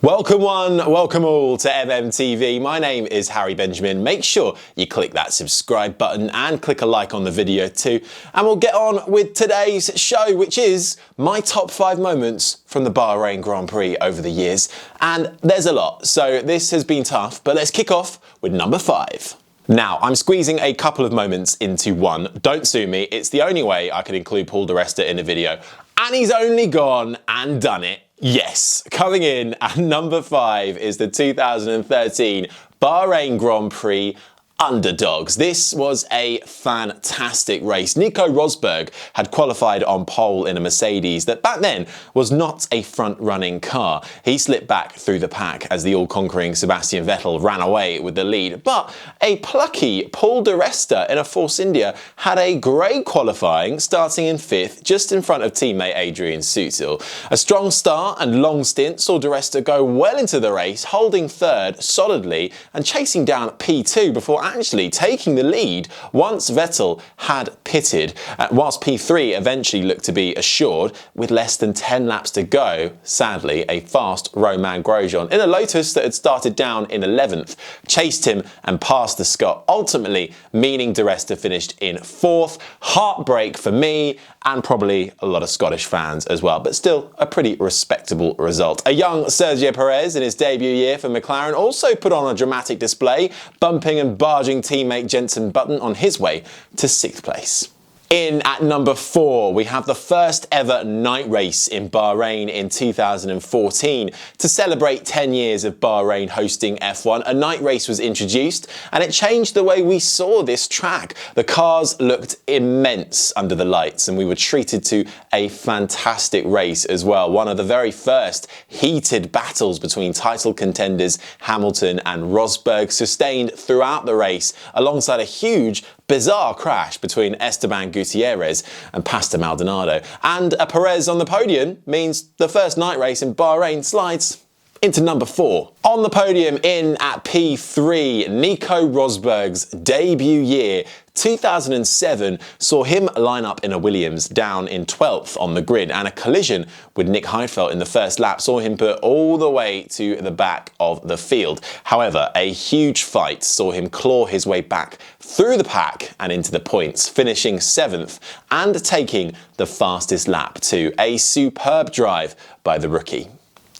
Welcome one, welcome all to MMTV. My name is Harry Benjamin. Make sure you click that subscribe button and click a like on the video too. And we'll get on with today's show, which is my top 5 moments from the Bahrain Grand Prix over the years. And there's a lot, so this has been tough, but let's kick off with number 5. Now, I'm squeezing a couple of moments into one. Don't sue me, it's the only way I could include Paul di Resta in a video. And he's only gone and done it. Yes, coming in at number 5 is the 2013 Bahrain Grand Prix Underdogs. This was a fantastic race. Nico Rosberg had qualified on pole in a Mercedes that back then was not a front-running car. He slipped back through the pack as the all-conquering Sebastian Vettel ran away with the lead. But a plucky Paul di Resta in a Force India had a great qualifying, starting in 5th, just in front of teammate Adrian Sutil. A strong start and long stint saw di Resta go well into the race, holding 3rd solidly and chasing down P2 before actually taking the lead once Vettel had pitted, whilst P3 eventually looked to be assured with less than 10 laps to go. Sadly, a fast Romain Grosjean in a Lotus that had started down in 11th chased him and passed the Scot, ultimately meaning di Resta finished in 4th. Heartbreak for me and probably a lot of Scottish fans as well, but still a pretty respectable result. A young Sergio Perez in his debut year for McLaren also put on a dramatic display, bumping and barging teammate Jenson Button on his way to 6th place. In at number 4, we have the first ever night race in Bahrain in 2014. To celebrate 10 years of Bahrain hosting F1, a night race was introduced and it changed the way we saw this track. The cars looked immense under the lights and we were treated to a fantastic race as well. One of the very first heated battles between title contenders Hamilton and Rosberg, sustained throughout the race alongside a huge bizarre crash between Esteban Gutierrez and Pastor Maldonado. And a Perez on the podium means the first night race in Bahrain slides into number 4. On the podium in at P3, Nico Rosberg's debut year, 2007, saw him line up in a Williams down in 12th on the grid, and a collision with Nick Heidfeld in the first lap saw him put all the way to the back of the field. However, a huge fight saw him claw his way back through the pack and into the points, finishing 7th and taking the fastest lap too. A superb drive by the rookie.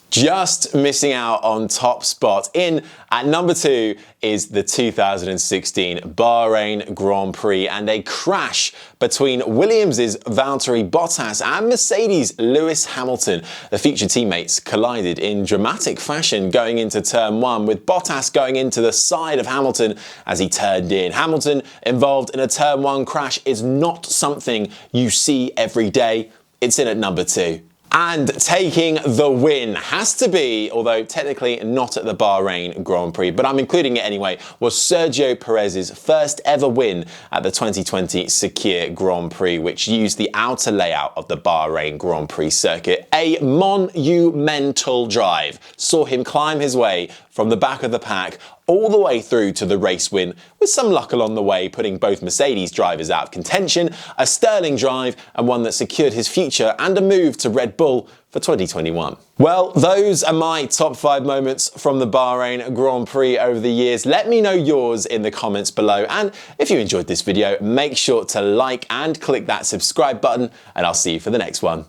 Just missing out on top spot. In at number 2 is the 2016 Bahrain Grand Prix and a crash between Williams' Valtteri Bottas and Mercedes' Lewis Hamilton. The featured teammates collided in dramatic fashion going into turn 1, with Bottas going into the side of Hamilton as he turned in. Hamilton involved in a turn 1 crash is not something you see every day. It's in at number 2. And taking the win has to be, although technically not at the Bahrain Grand Prix, but I'm including it anyway, was Sergio Perez's first ever win at the 2020 Circuit Grand Prix, which used the outer layout of the Bahrain Grand Prix circuit. A monumental drive saw him climb his way from the back of the pack all the way through to the race win, with some luck along the way putting both Mercedes drivers out of contention, a sterling drive and one that secured his future and a move to Red Bull for 2021. Well, those are my top 5 moments from the Bahrain Grand Prix over the years. Let me know yours in the comments below, and if you enjoyed this video, make sure to like and click that subscribe button, and I'll see you for the next one.